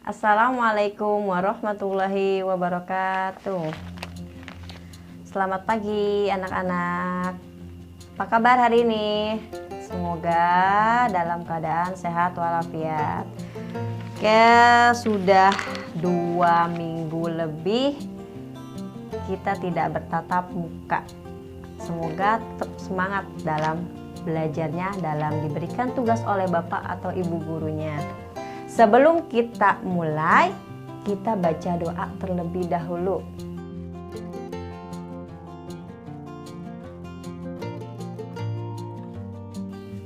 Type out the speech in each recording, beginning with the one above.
Assalamualaikum warahmatullahi wabarakatuh. Selamat pagi anak-anak. Apa kabar hari ini? Semoga dalam keadaan sehat walafiat. Oke, sudah 2 minggu lebih kita tidak bertatap muka. Semoga tetap semangat dalam belajarnya, dalam diberikan tugas oleh Bapak atau Ibu gurunya. Sebelum kita mulai, kita baca doa terlebih dahulu.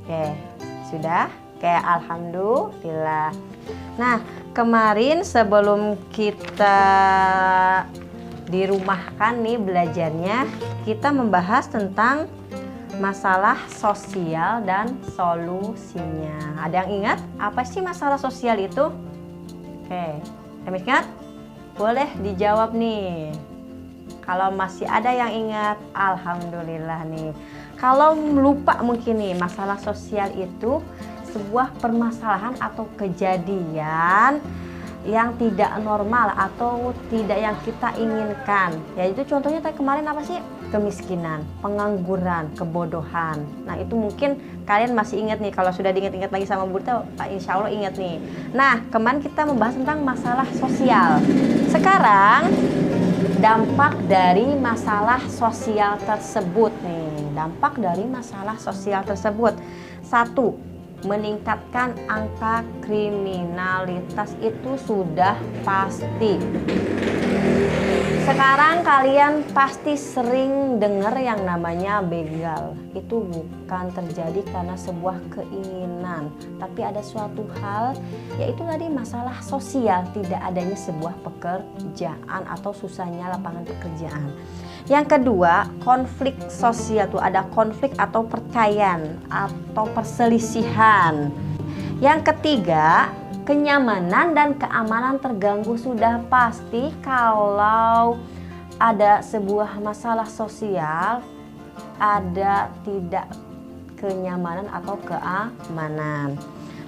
Oke, sudah? Oke, alhamdulillah. Nah, kemarin sebelum kita dirumahkan nih belajarnya, kita membahas tentang masalah sosial dan solusinya. Ada yang ingat apa sih masalah sosial itu? Oke, yang ingat? Boleh dijawab nih. Kalau masih ada yang ingat, alhamdulillah nih. Kalau lupa mungkin nih, masalah sosial itu sebuah permasalahan atau kejadian yang tidak normal atau tidak yang kita inginkan. Yaitu contohnya tadi kemarin apa sih? Kemiskinan, pengangguran, kebodohan. Nah itu mungkin kalian masih ingat nih. Kalau sudah diingat-ingat lagi sama Bu Rita, insya Allah ingat nih. Nah kemarin kita membahas tentang masalah sosial. Sekarang dampak dari masalah sosial tersebut nih. Dampak dari masalah sosial tersebut. 1. Meningkatkan angka kriminalitas itu sudah pasti. Sekarang kalian pasti sering dengar yang namanya begal. Itu bukan terjadi karena sebuah keinginan, tapi ada suatu hal, yaitu tadi masalah sosial, tidak adanya sebuah pekerjaan atau susahnya lapangan pekerjaan. Yang kedua, konflik sosial tuh ada konflik atau pertikaian atau perselisihan. Yang ketiga, kenyamanan dan keamanan terganggu. Sudah pasti kalau ada sebuah masalah sosial, ada tidak kenyamanan atau keamanan.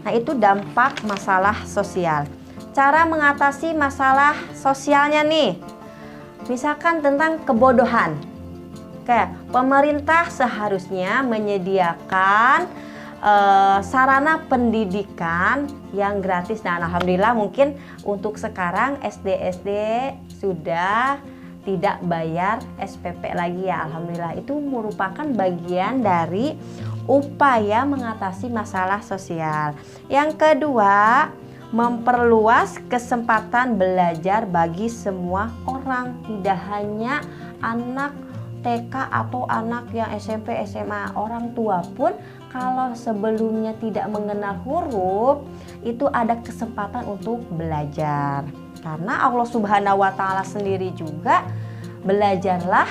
Nah, itu dampak masalah sosial. Cara mengatasi masalah sosialnya nih. Misalkan tentang kebodohan. Oke, pemerintah seharusnya menyediakan sarana pendidikan yang gratis. Nah, alhamdulillah mungkin untuk sekarang SD sudah tidak bayar SPP lagi ya. Alhamdulillah, itu merupakan bagian dari upaya mengatasi masalah sosial. Yang kedua, memperluas kesempatan belajar bagi semua orang, tidak hanya anak TK atau anak yang SMP, SMA. Orang tua pun kalau sebelumnya tidak mengenal huruf, itu ada kesempatan untuk belajar. Karena Allah Subhanahu wa Ta'ala sendiri juga, belajarlah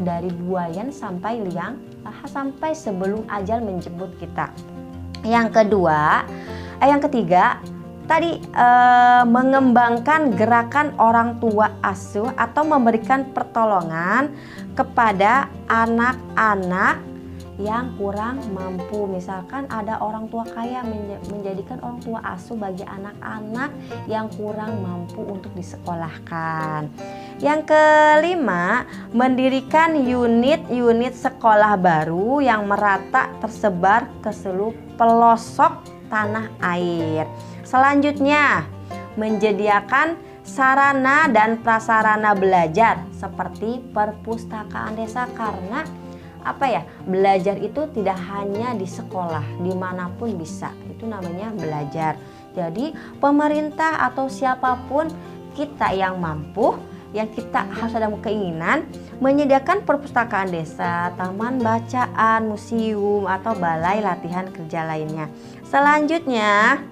dari buayan sampai liang lahat, sampai sebelum ajal menjemput kita. Yang ketiga, tadi mengembangkan gerakan orang tua asuh atau memberikan pertolongan kepada anak-anak yang kurang mampu. Misalkan ada orang tua kaya, menjadikan orang tua asuh bagi anak-anak yang kurang mampu untuk disekolahkan. Yang kelima, mendirikan unit-unit sekolah baru yang merata tersebar ke seluruh pelosok tanah air. Selanjutnya, menyediakan sarana dan prasarana belajar seperti perpustakaan desa, karena belajar itu tidak hanya di sekolah, dimanapun bisa, itu namanya belajar. Jadi pemerintah atau siapapun, kita yang mampu, yang kita harus ada keinginan, menyediakan perpustakaan desa, taman bacaan, museum, atau balai latihan kerja lainnya. Selanjutnya,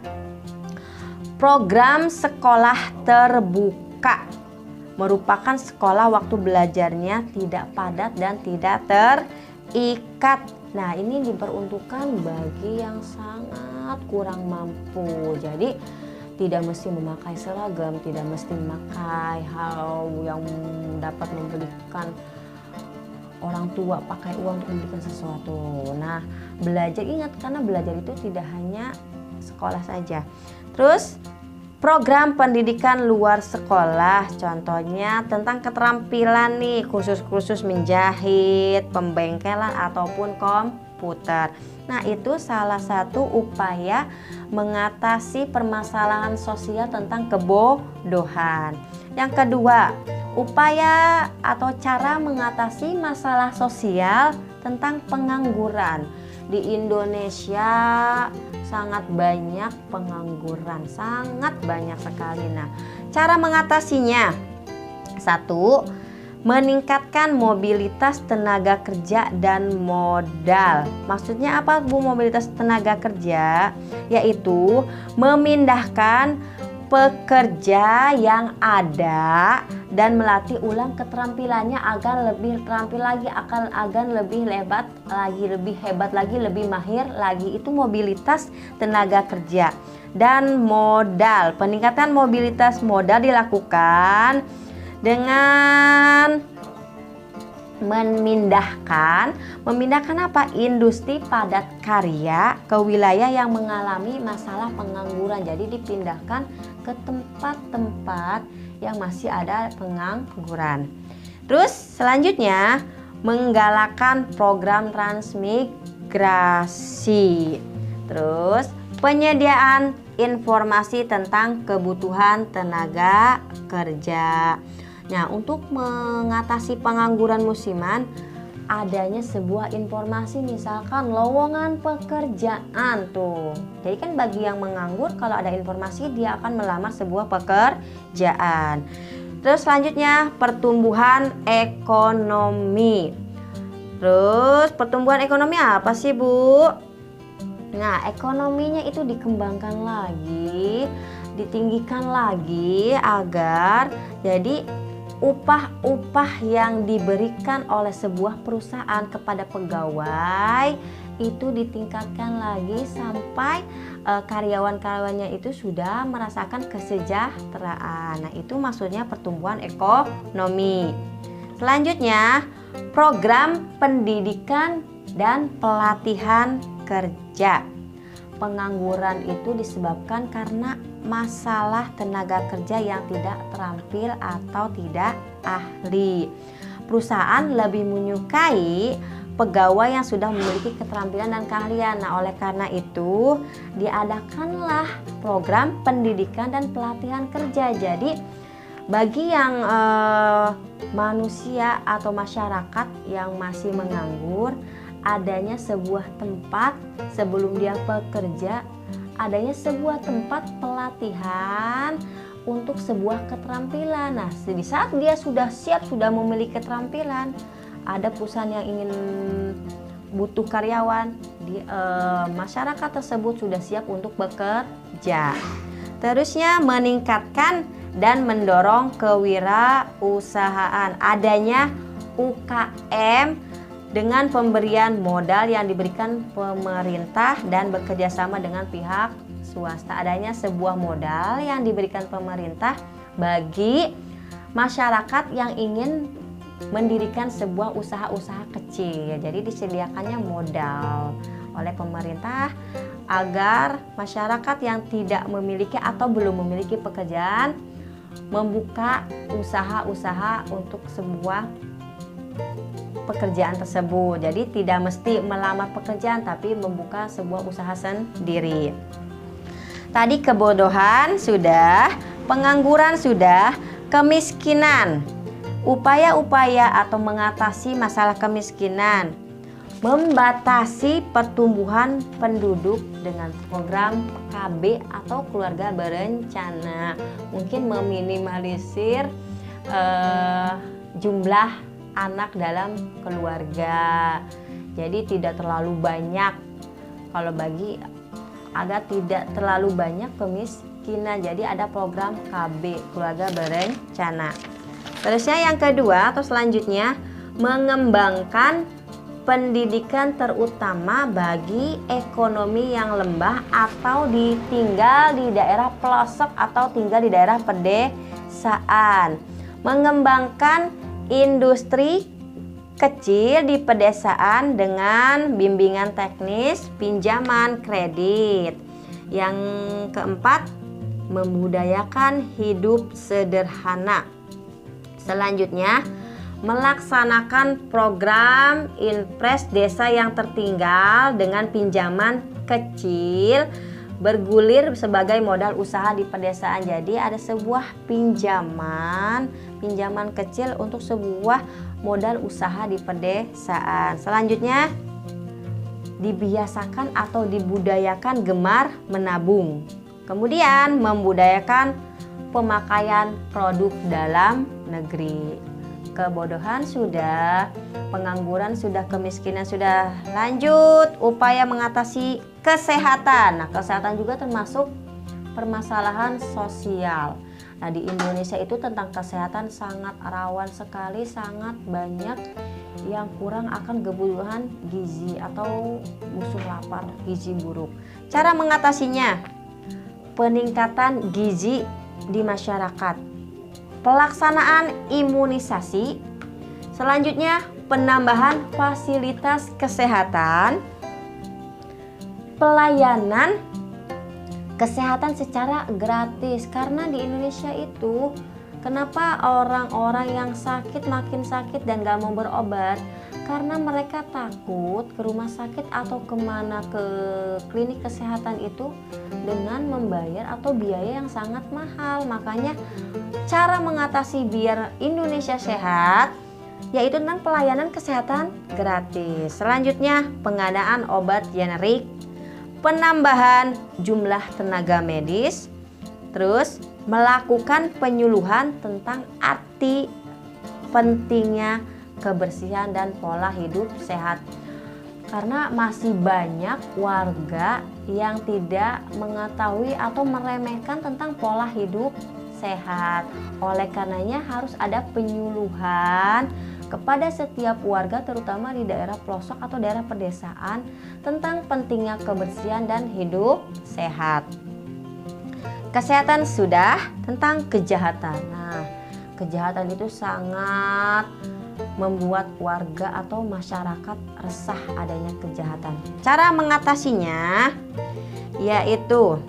program sekolah terbuka merupakan sekolah waktu belajarnya tidak padat dan tidak terikat. Nah, ini diperuntukkan bagi yang sangat kurang mampu. Jadi tidak mesti memakai seragam, tidak mesti memakai hal yang dapat memberikan orang tua pakai uang untuk memberikan sesuatu. Nah, belajar, ingat, karena belajar itu tidak hanya sekolah saja. Terus Program pendidikan luar sekolah, contohnya tentang keterampilan nih, kursus-kursus menjahit, pembengkelan ataupun komputer. Nah, itu salah satu upaya mengatasi permasalahan sosial tentang kebodohan. Yang kedua, upaya atau cara mengatasi masalah sosial tentang pengangguran. Di Indonesia sangat banyak pengangguran, sangat banyak sekali. Nah, cara mengatasinya, satu, meningkatkan mobilitas tenaga kerja dan modal. Maksudnya apa, Bu, mobilitas tenaga kerja? Yaitu memindahkan pekerja yang ada dan melatih ulang keterampilannya agar lebih terampil lagi, agar lebih hebat lagi, lebih mahir lagi. Itu mobilitas tenaga kerja. Dan modal, peningkatan mobilitas modal dilakukan dengan memindahkan apa? Industri padat karya ke wilayah yang mengalami masalah pengangguran. Jadi dipindahkan ke tempat-tempat yang masih ada pengangguran. Terus selanjutnya menggalakkan program transmigrasi. Terus penyediaan informasi tentang kebutuhan tenaga kerja. Nah, untuk mengatasi pengangguran musiman, adanya sebuah informasi, misalkan lowongan pekerjaan tuh. Jadi kan bagi yang menganggur, kalau ada informasi dia akan melamar sebuah pekerjaan. Terus selanjutnya pertumbuhan ekonomi. Terus pertumbuhan ekonomi apa sih, Bu? Nah, ekonominya itu dikembangkan lagi, ditinggikan lagi agar jadi upah-upah yang diberikan oleh sebuah perusahaan kepada pegawai itu ditingkatkan lagi sampai karyawan-karyawannya itu sudah merasakan kesejahteraan. Nah, itu maksudnya pertumbuhan ekonomi. Selanjutnya, program pendidikan dan pelatihan kerja. Pengangguran itu disebabkan karena masalah tenaga kerja yang tidak terampil atau tidak ahli. Perusahaan lebih menyukai pegawai yang sudah memiliki keterampilan dan keahlian. Nah, oleh karena itu diadakanlah program pendidikan dan pelatihan kerja. Jadi bagi yang manusia atau masyarakat yang masih menganggur, adanya sebuah tempat sebelum dia bekerja, adanya sebuah tempat pelatihan untuk sebuah keterampilan. Nah, di saat dia sudah siap, sudah memiliki keterampilan, ada perusahaan yang ingin butuh karyawan, masyarakat tersebut sudah siap untuk bekerja. Terusnya meningkatkan dan mendorong kewirausahaan, adanya UKM dengan pemberian modal yang diberikan pemerintah dan bekerjasama dengan pihak swasta. Adanya sebuah modal yang diberikan pemerintah bagi masyarakat yang ingin mendirikan sebuah usaha-usaha kecil. Jadi disediakannya modal oleh pemerintah agar masyarakat yang tidak memiliki atau belum memiliki pekerjaan membuka usaha-usaha untuk sebuah pekerjaan tersebut. Jadi tidak mesti melamar pekerjaan, tapi membuka sebuah usaha sendiri. Tadi kebodohan sudah, pengangguran sudah, kemiskinan. Upaya-upaya atau mengatasi masalah kemiskinan, membatasi pertumbuhan penduduk dengan program KB atau keluarga berencana. Mungkin meminimalisir jumlah anak dalam keluarga, jadi tidak terlalu banyak. Kalau bagi agar tidak terlalu banyak kemiskinan, jadi ada program KB, keluarga berencana. Terusnya yang kedua atau selanjutnya, mengembangkan pendidikan terutama bagi ekonomi yang lembah atau tinggal di daerah pelosok atau tinggal di daerah pedesaan. Mengembangkan industri kecil di pedesaan dengan bimbingan teknis, pinjaman, kredit. Yang keempat, membudayakan hidup sederhana. Selanjutnya, melaksanakan program Impres Desa yang tertinggal dengan pinjaman kecil bergulir sebagai modal usaha di pedesaan. Jadi ada sebuah pinjaman kecil untuk sebuah modal usaha di pedesaan. Selanjutnya, dibiasakan atau dibudayakan gemar menabung. Kemudian membudayakan pemakaian produk dalam negeri. Kebodohan sudah, pengangguran sudah, kemiskinan sudah. Lanjut, upaya mengatasi kesehatan. Nah, kesehatan juga termasuk permasalahan sosial. Nah, di Indonesia itu tentang kesehatan sangat rawan sekali, sangat banyak yang kurang akan kebutuhan gizi atau musuh lapar, gizi buruk. Cara mengatasinya, peningkatan gizi di masyarakat, pelaksanaan imunisasi, selanjutnya penambahan fasilitas kesehatan, pelayanan kesehatan secara gratis. Karena di Indonesia itu kenapa orang-orang yang sakit makin sakit dan gak mau berobat? Karena mereka takut ke rumah sakit atau kemana, ke klinik kesehatan itu dengan membayar atau biaya yang sangat mahal. Makanya cara mengatasi biar Indonesia sehat yaitu tentang pelayanan kesehatan gratis. Selanjutnya, pengadaan obat generik, penambahan jumlah tenaga medis, terus melakukan penyuluhan tentang arti pentingnya kebersihan dan pola hidup sehat. Karena masih banyak warga yang tidak mengetahui atau meremehkan tentang pola hidup sehat. Oleh karenanya harus ada penyuluhan kepada setiap warga, terutama di daerah pelosok atau daerah pedesaan, tentang pentingnya kebersihan dan hidup sehat. Kesehatan sudah, tentang kejahatan. Nah, kejahatan itu sangat membuat warga atau masyarakat resah adanya kejahatan. Cara mengatasinya yaitu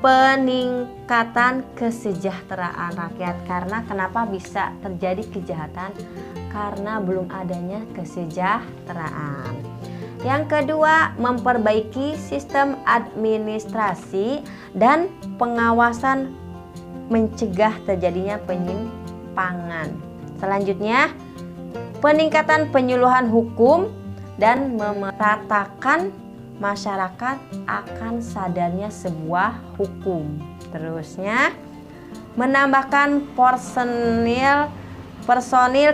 peningkatan kesejahteraan rakyat. Karena kenapa bisa terjadi kejahatan? Karena belum adanya kesejahteraan. Yang kedua, memperbaiki sistem administrasi dan pengawasan mencegah terjadinya penyimpangan. Selanjutnya, peningkatan penyuluhan hukum dan memeratakan masyarakat akan sadarnya sebuah hukum. Terusnya, menambahkan personil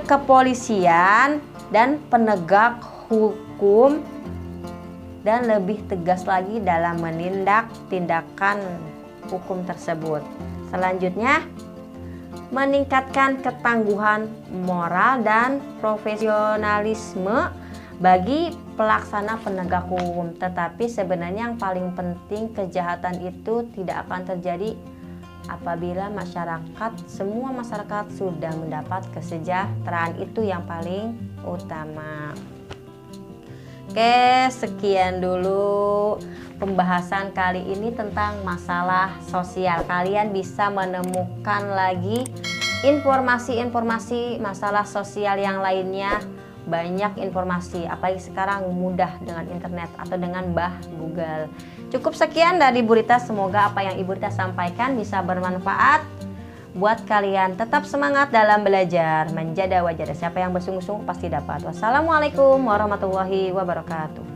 kepolisian dan penegak hukum dan lebih tegas lagi dalam menindak tindakan hukum tersebut. Selanjutnya, meningkatkan ketangguhan moral dan profesionalisme bagi pelaksana penegak hukum. Tetapi sebenarnya yang paling penting, kejahatan itu tidak akan terjadi apabila semua masyarakat sudah mendapat kesejahteraan. Itu yang paling utama. Oke, sekian dulu pembahasan kali ini tentang masalah sosial. Kalian bisa menemukan lagi informasi-informasi masalah sosial yang lainnya. Banyak informasi, apalagi sekarang mudah dengan internet atau dengan Mbah Google. Cukup sekian dari Bu Rita, semoga apa yang Ibu Rita sampaikan bisa bermanfaat buat kalian. Tetap semangat dalam belajar, menjaga wajar. Siapa yang bersungguh-sungguh pasti dapat. Wassalamualaikum warahmatullahi wabarakatuh.